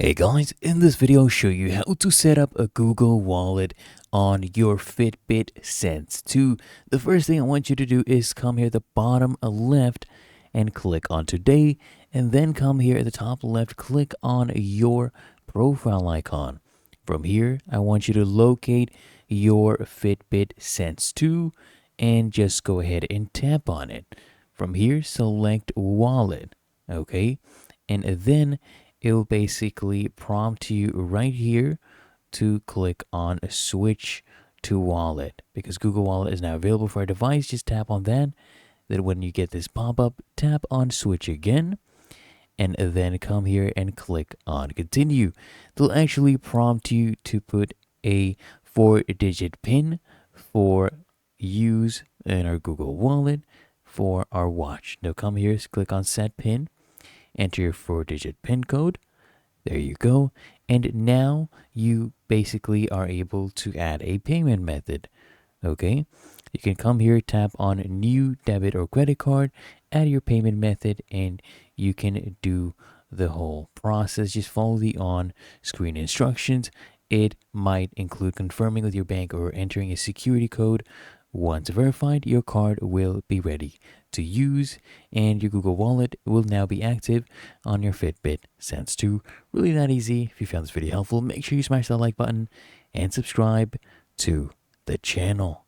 Hey guys, in this video I'll show you how to set up a Google Wallet on your Fitbit Sense 2. The first thing I want you to do is come here at the bottom left and click on Today, and then come here at the top left, click on your profile icon. From here, I want you to locate your Fitbit Sense 2 and just go ahead and tap on it. From here, select Wallet, okay? And then it'll basically prompt you right here to click on switch to wallet because Google Wallet is now available for our device. Just tap on that. Then when you get this pop-up, tap on switch again and then come here and click on continue. They'll actually prompt you to put a 4-digit PIN for use in our Google Wallet for our watch. Now come here, click on set PIN, enter your 4-digit PIN code. There you go. And now you basically are able to add a payment method. Okay. You can come here, tap on new debit or credit card, add your payment method, and you can do the whole process. Just follow the on-screen instructions. It might include confirming with your bank or entering a security code. Once verified, your card will be ready to use and your Google Wallet will now be active on your Fitbit Sense 2. Really that easy. If you found this video helpful, make sure you smash that like button and subscribe to the channel.